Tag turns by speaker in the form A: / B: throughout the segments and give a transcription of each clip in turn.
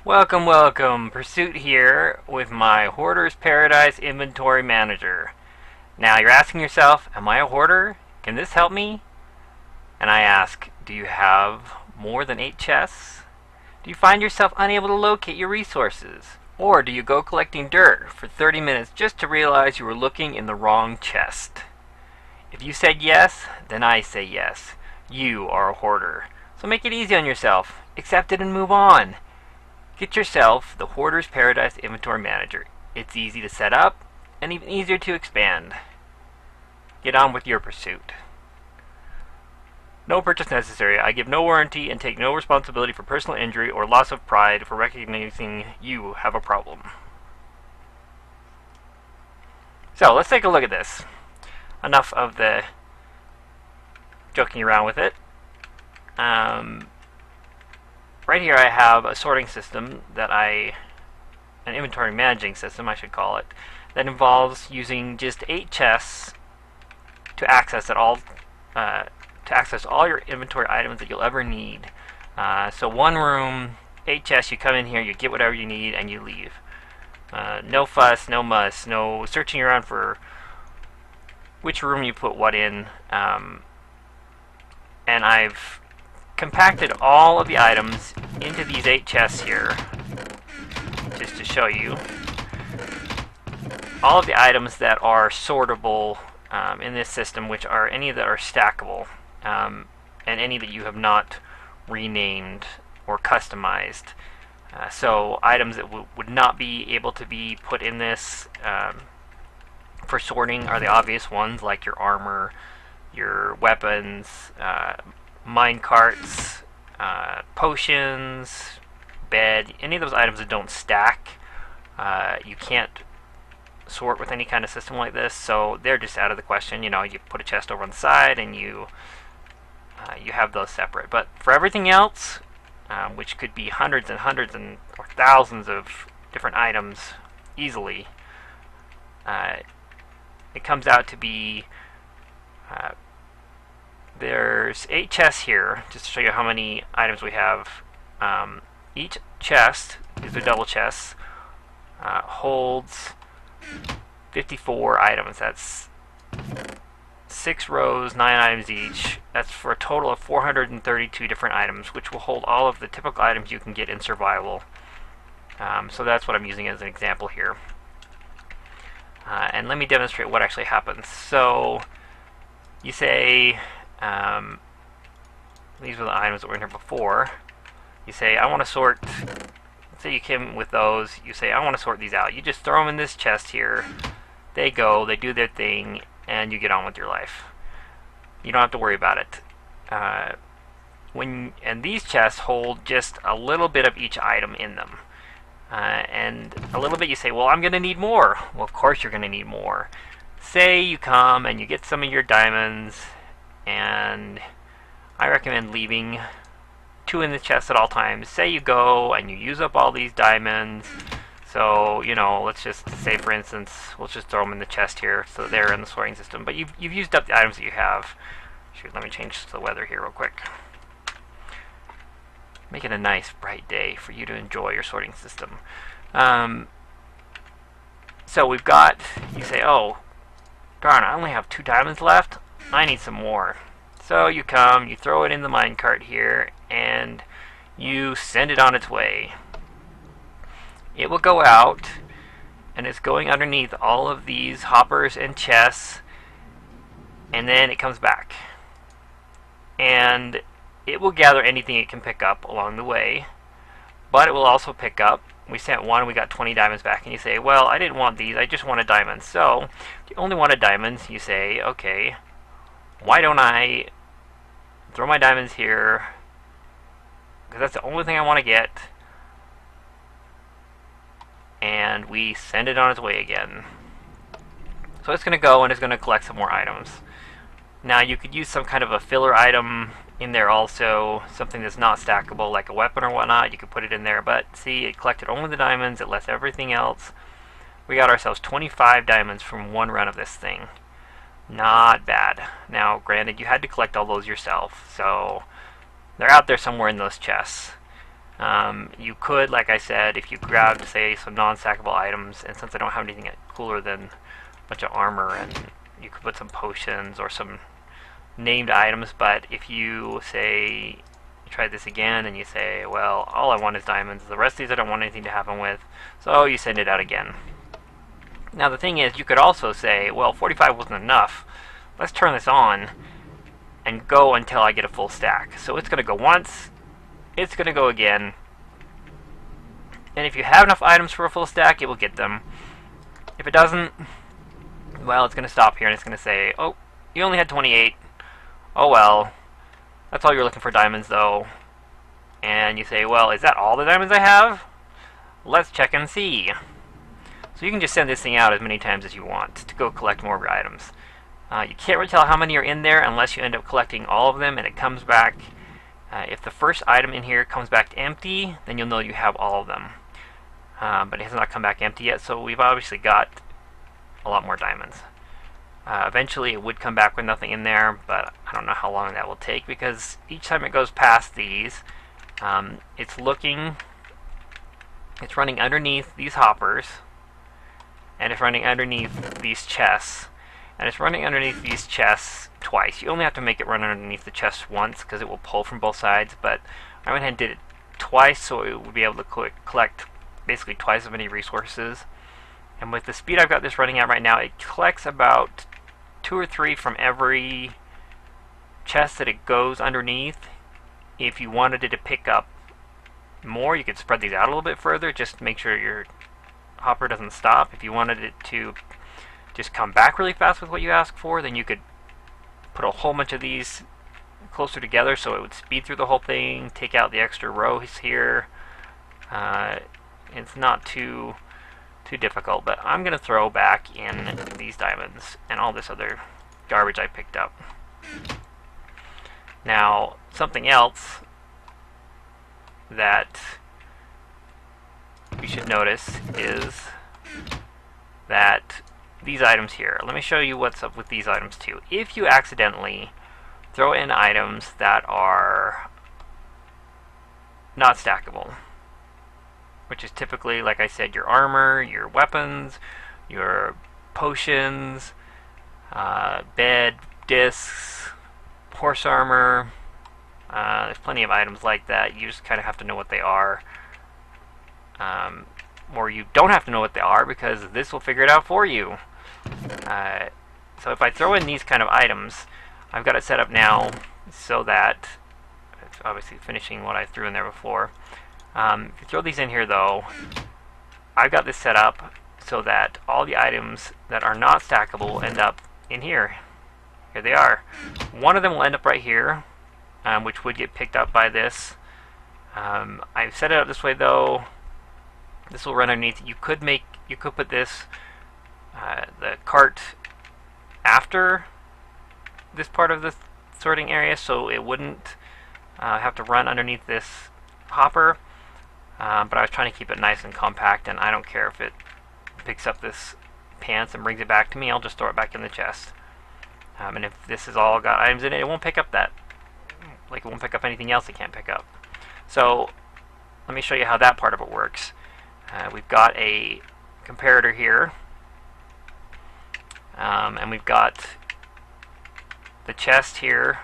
A: Welcome, welcome. Pursuit here with my Hoarder's Paradise Inventory Manager. Now you're asking yourself, am I a hoarder? Can this help me? And I ask, do you have more than 8 chests? Do you find yourself unable to locate your resources? Or do you go collecting dirt for 30 minutes just to realize you were looking in the wrong chest? If you said yes, then I say yes. You are a hoarder. So make it easy on yourself. Accept it and move on. Get yourself the Hoarder's Paradise Inventory Manager. It's easy to set up and even easier to expand. Get on with your pursuit. No purchase necessary. I give no warranty and take no responsibility for personal injury or loss of pride for recognizing you have a problem. So let's take a look at this. Enough of the joking around with it. Right here I have a sorting system an inventory managing system I should call it, that involves using just 8 chests to access all your inventory items that you'll ever need. So one room, 8 chests, you come in here, you get whatever you need, and you leave. No fuss, no muss, no searching around for which room you put what in. And I've compacted all of the items into these 8 chests here, just to show you all of the items that are sortable in this system, which are any that are stackable, and any that you have not renamed or customized. So items that would not be able to be put in this for sorting are the obvious ones, like your armor, your weapons, minecarts, potions, bed, any of those items that don't stack. You can't sort with any kind of system like this, so they're just out of the question. You put a chest over on the side and you have those separate. But for everything else, which could be hundreds and hundreds or thousands of different items easily, it comes out to be there's 8 chests here, just to show you how many items we have. Each chest, these are double chests, holds 54 items. That's 6 rows, 9 items each. That's for a total of 432 different items, which will hold all of the typical items you can get in survival. So that's what I'm using as an example here. And let me demonstrate what actually happens. So you say, these were the items that were in here before. You say, I want to sort, say you came with those, you say, I want to sort these out. You just throw them in this chest here. They go, they do their thing, and you get on with your life. You don't have to worry about it. And these chests hold just a little bit of each item in them. And a little bit you say, well, I'm going to need more. Well, of course you're going to need more. Say you come and you get some of your diamonds, and I recommend leaving 2 in the chest at all times. Say you go and you use up all these diamonds. So, let's just say, for instance, we'll just throw them in the chest here, so they're in the sorting system. But you've used up the items that you have. Shoot, let me change the weather here real quick. Make it a nice, bright day for you to enjoy your sorting system. So we've got, you say, oh, darn, I only have 2 diamonds left. I need some more. So you come, you throw it in the minecart here, and you send it on its way. It will go out, and it's going underneath all of these hoppers and chests, and then it comes back. And it will gather anything it can pick up along the way, but it will also pick up, we sent 1, we got 20 diamonds back, and you say, well, I didn't want these, I just wanted diamonds. So, if you only wanted diamonds, you say, okay, why don't I throw my diamonds here, because that's the only thing I want to get, and we send it on its way again. So it's going to go and it's going to collect some more items. Now you could use some kind of a filler item in there also, something that's not stackable, like a weapon or whatnot. You could put it in there, but see, it collected only the diamonds, it left everything else. We got ourselves 25 diamonds from 1 run of this thing. Not bad. Now, granted, you had to collect all those yourself, so they're out there somewhere in those chests. You could, like I said, if you grabbed, say, some non-stackable items, and since I don't have anything cooler than a bunch of armor, and you could put some potions or some named items, but if you, say, try this again and you say, well, all I want is diamonds, the rest of these I don't want anything to happen with, so you send it out again. Now the thing is, you could also say, well, 45 wasn't enough, let's turn this on and go until I get a full stack. So it's going to go once, it's going to go again, and if you have enough items for a full stack, it will get them. If it doesn't, well, it's going to stop here and it's going to say, oh, you only had 28. Oh well, that's all you're looking for diamonds though. And you say, well, is that all the diamonds I have? Let's check and see. So you can just send this thing out as many times as you want to go collect more items. You can't really tell how many are in there unless you end up collecting all of them and it comes back. If the first item in here comes back empty, then you'll know you have all of them. But it has not come back empty yet, so we've obviously got a lot more diamonds. Eventually it would come back with nothing in there, but I don't know how long that will take because each time it goes past these, it's running underneath these hoppers, and it's running underneath these chests, and it's running underneath these chests twice. You only have to make it run underneath the chest once because it will pull from both sides, but I went ahead and did it twice so it would be able to collect basically twice as many resources. And with the speed I've got this running at right now, it collects about 2 or 3 from every chest that it goes underneath. If you wanted it to pick up more, you could spread these out a little bit further, just to make sure your hopper doesn't stop. If you wanted it to just come back really fast with what you ask for, then you could put a whole bunch of these closer together so it would speed through the whole thing, take out the extra rows here. It's not too difficult, but I'm going to throw back in these diamonds and all this other garbage I picked up. Now, something else that you should notice is that these items here, let me show you what's up with these items too. If you accidentally throw in items that are not stackable, which is typically, like I said, your armor, your weapons, your potions, bed, discs, horse armor. There's plenty of items like that. You just kind of have to know what they are. Or you don't have to know what they are because this will figure it out for you. So if I throw in these kind of items, I've got it set up now so that it's obviously finishing what I threw in there before. If you throw these in here though, I've got this set up so that all the items that are not stackable end up in here. Here they are. One of them will end up right here, which would get picked up by this. I've set it up this way though. This will run underneath. You could put this the cart after this part of the sorting area, so it wouldn't have to run underneath this hopper. But I was trying to keep it nice and compact, and I don't care if it picks up this pants and brings it back to me. I'll just throw it back in the chest. And if this has all got items in it, it won't pick up that. Like, it won't pick up anything else it can't pick up. So let me show you how that part of it works. We've got a comparator here, and we've got the chest here.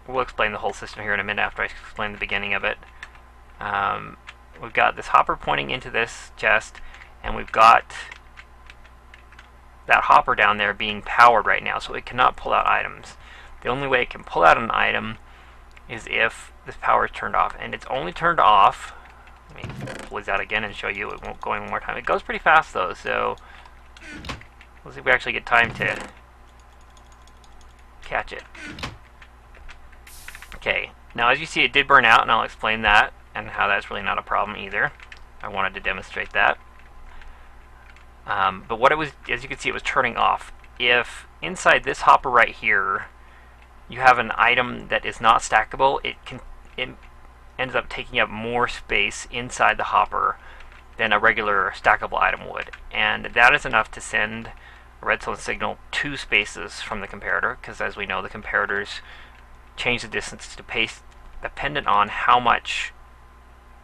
A: We'll explain the whole system here in a minute after I explain the beginning of it. We've got this hopper pointing into this chest, and we've got that hopper down there being powered right now, so it cannot pull out items. The only way it can pull out an item is if this power is turned off, and it's only turned off. Let me pull these out again and show you. It won't go in one more time. It goes pretty fast though, so let's see if we actually get time to catch it. Okay, now as you see, it did burn out, and I'll explain that and how that's really not a problem either. I wanted to demonstrate that. But what it was, as you can see, it was turning off. If inside this hopper right here you have an item that is not stackable, it ends up taking up more space inside the hopper than a regular stackable item would. And that is enough to send a redstone signal 2 spaces from the comparator, because as we know, the comparators change the distance to dependent on how much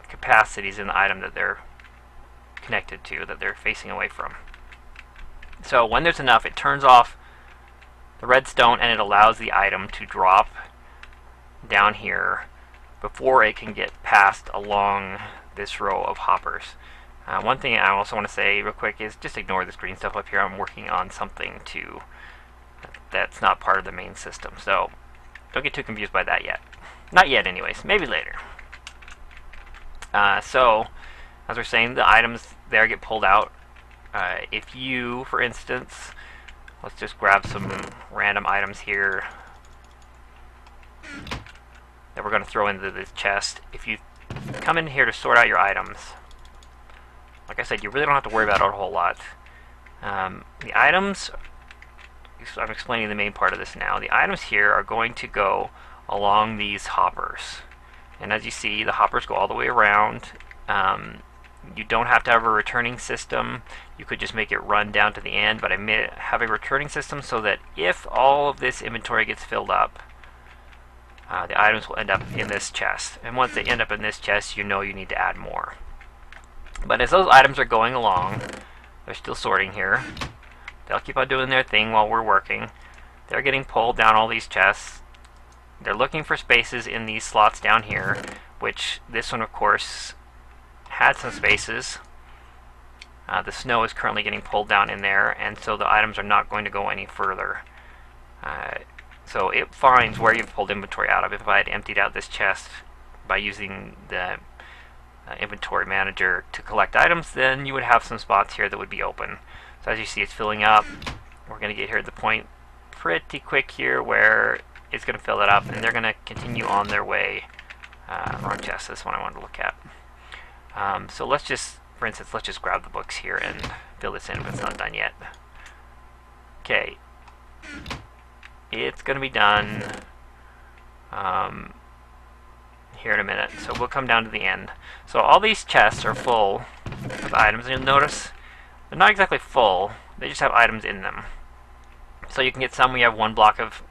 A: capacity is in the item that they're connected to, that they're facing away from. So when there's enough, it turns off the redstone and it allows the item to drop down here before it can get passed along this row of hoppers. One thing I also want to say real quick is just ignore this green stuff up here. I'm working on something that's not part of the main system, so don't get too confused by that yet. Not yet anyways, maybe later. So as we're saying, the items there get pulled out. If you, for instance, let's just grab some random items here that we're going to throw into this chest. If you come in here to sort out your items, like I said, you really don't have to worry about it a whole lot. The items, I'm explaining the main part of this now. The items here are going to go along these hoppers. And as you see, the hoppers go all the way around. You don't have to have a returning system. You could just make it run down to the end, but I have a returning system so that if all of this inventory gets filled up, the items will end up in this chest. And once they end up in this chest, you know you need to add more. But as those items are going along, they're still sorting here. They'll keep on doing their thing while we're working. They're getting pulled down all these chests. They're looking for spaces in these slots down here, which this one, of course, had some spaces. The snow is currently getting pulled down in there, and so the items are not going to go any further. So it finds where you've pulled inventory out of. If I had emptied out this chest by using the inventory manager to collect items, then you would have some spots here that would be open. So as you see, it's filling up. We're going to get here at the point pretty quick here where it's going to fill it up, and they're going to continue on their way. Wrong chest, this one I wanted to look at. So let's just, for instance, let's just grab the books here and fill this in, but it's not done yet. Okay. It's going to be done here in a minute, so we'll come down to the end. So all these chests are full of items, and you'll notice they're not exactly full, they just have items in them. So you can get some where you have one block of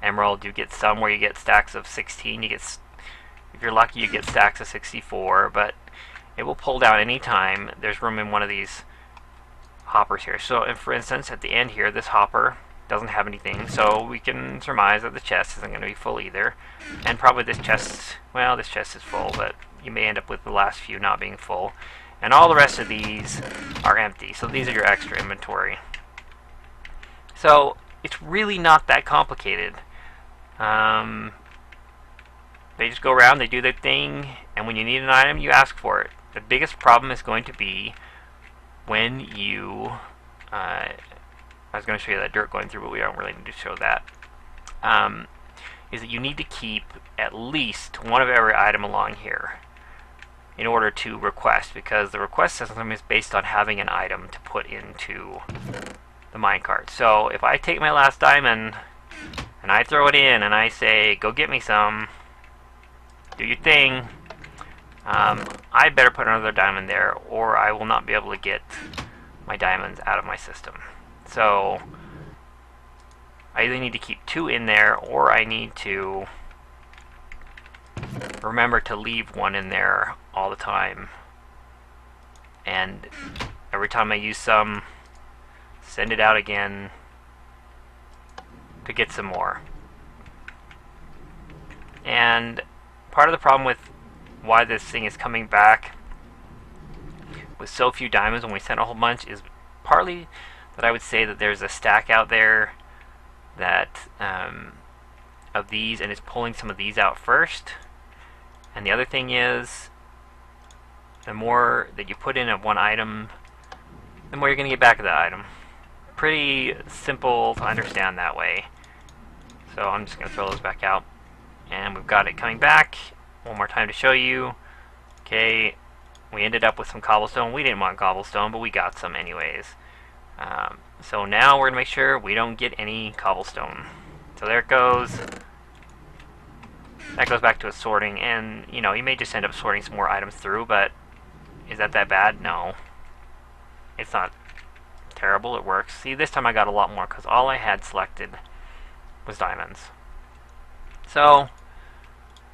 A: emerald, you get some where you get stacks of 16, if you're lucky you get stacks of 64, but it will pull down any time there's room in one of these hoppers here. So if, for instance, at the end here, this hopper doesn't have anything, so we can surmise that the chest isn't going to be full either. And probably this chest, well, this chest is full, but you may end up with the last few not being full. And all the rest of these are empty, so these are your extra inventory. So it's really not that complicated. They just go around, they do their thing, and when you need an item, you ask for it. The biggest problem is going to be when you... I was going to show you that dirt going through, but we don't really need to show that. Is that you need to keep at least one of every item along here in order to request, because the request system is based on having an item to put into the minecart. So if I take my last diamond and I throw it in and I say, go get me some, do your thing, I better put another diamond there or I will not be able to get my diamonds out of my system. So I either need to keep 2 in there, or I need to remember to leave 1 in there all the time. And every time I use some, send it out again to get some more. And part of the problem with why this thing is coming back with so few diamonds when we sent a whole bunch is partly that I would say that there's a stack out there that of these, and it's pulling some of these out first. And the other thing is, the more that you put in of one item, the more you're going to get back of that item. Pretty simple to understand that way. So I'm just going to throw those back out. And we've got it coming back. One more time to show you. Okay, we ended up with some cobblestone. We didn't want cobblestone, but we got some anyways. So now we're going to make sure we don't get any cobblestone. So there it goes. That goes back to a sorting, and you know, you may just end up sorting some more items through, but is that bad? No. It's not terrible, it works. See, this time I got a lot more because all I had selected was diamonds. So,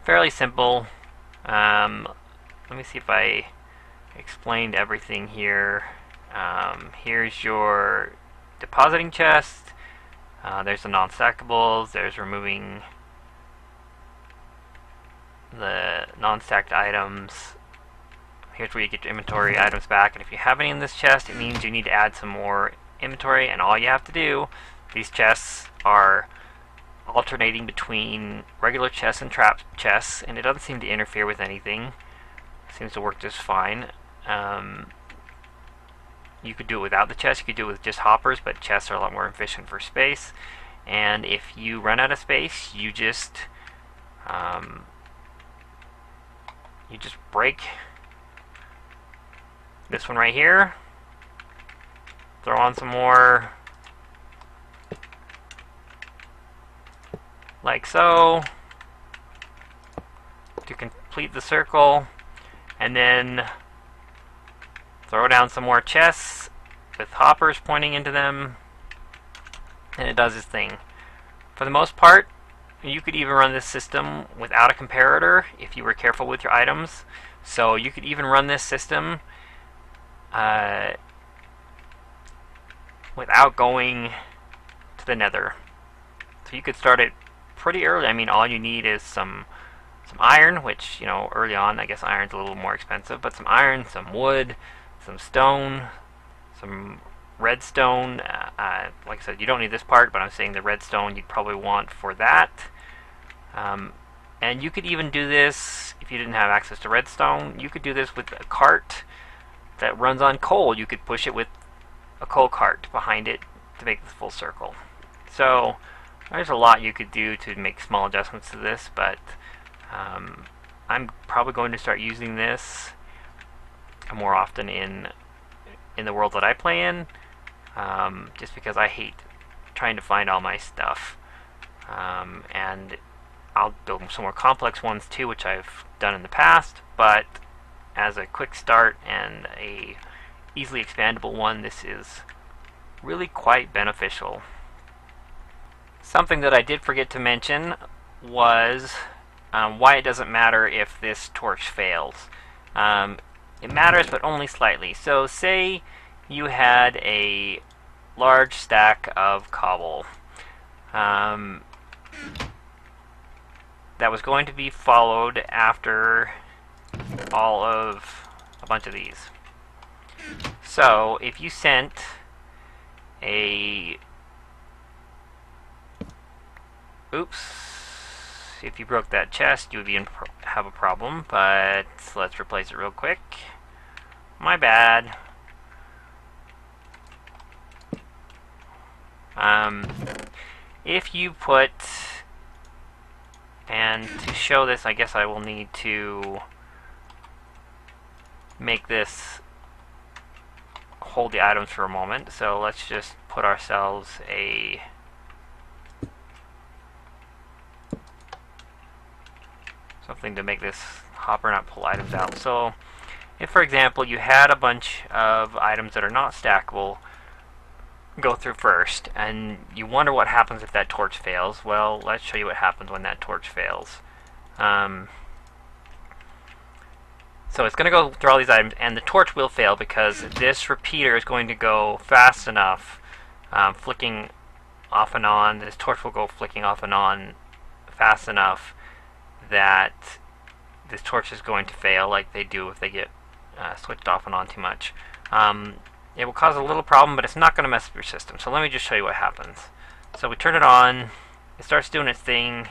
A: fairly simple. Let me see if I explained everything here. Here's your depositing chest. There's the non-stackables. There's removing the non-stacked items. Here's where you get your inventory items back. And if you have any in this chest, it means you need to add some more inventory. And all you have to do, these chests are alternating between regular chests and trap chests, and it doesn't seem to interfere with anything. It seems to work just fine. You could do it without the chest. You could do it with just hoppers, but chests are a lot more efficient for space. And if you run out of space, you just break this one right here. Throw on some more, like so, to complete the circle, and then throw down some more chests with hoppers pointing into them, and it does its thing. For the most part, you could even run this system without a comparator if you were careful with your items. So you could even run this system without going to the Nether. So you could start it pretty early. I mean, all you need is some iron, which, you know, early on, I guess iron's a little more expensive, but some iron, some wood, some stone, some redstone. Like I said, you don't need this part, but I'm saying the redstone you'd probably want for that. And you could even do this if you didn't have access to redstone. You could do this with a cart that runs on coal. You could push it with a coal cart behind it to make the full circle. So there's a lot you could do to make small adjustments to this, but I'm probably going to start using this more often in the world that I play in, just because I hate trying to find all my stuff. And I'll build some more complex ones too, which I've done in the past, but as a quick start and a easily expandable one, this is really quite beneficial. Something that I did forget to mention was why it doesn't matter if this torch fails. It matters, but only slightly. So say you had a large stack of cobble that was going to be followed after all of a bunch of these. So if you sent if you broke that chest, you would have a problem, but let's replace it real quick. My bad. If you put, and to show this, I guess I will need to make this hold the items for a moment. So let's just put ourselves something to make this hopper not pull items out. So if, for example, you had a bunch of items that are not stackable go through first, and you wonder what happens if that torch fails, well, let's show you what happens when that torch fails. So it's going to go through all these items, and the torch will fail because this repeater is going to go fast enough, flicking off and on. This torch will go flicking off and on fast enough that this torch is going to fail, like they do if they get switched off and on too much. It will cause a little problem, but it's not going to mess up your system. So let me just show you what happens. So we turn it on, it starts doing its thing,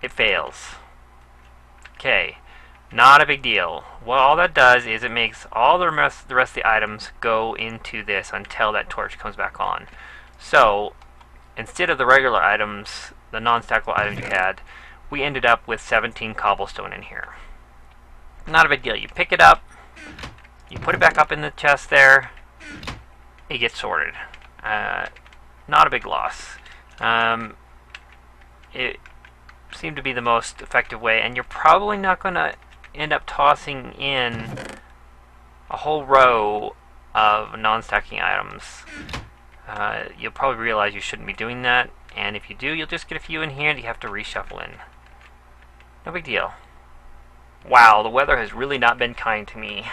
A: it fails. Okay, not a big deal. Well, all that does is it makes all the rest of the items go into this until that torch comes back on. So instead of the regular items, the non-stackable items you had, we ended up with 17 cobblestone in here. Not a big deal. You pick it up, you put it back up in the chest there, it gets sorted. Not a big loss. It seemed to be the most effective way, and you're probably not going to end up tossing in a whole row of non-stacking items. You'll probably realize you shouldn't be doing that, and if you do, you'll just get a few in here and you have to reshuffle in. No big deal. Wow, the weather has really not been kind to me.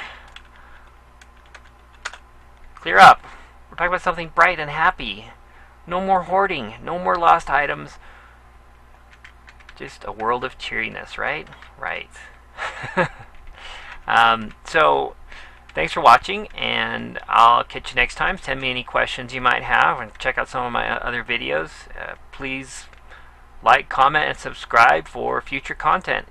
A: Clear up. We're talking about something bright and happy. No more hoarding. No more lost items. Just a world of cheeriness, right? Right. So, thanks for watching, and I'll catch you next time. Send me any questions you might have, and check out some of my other videos. Please like, comment, and subscribe for future content.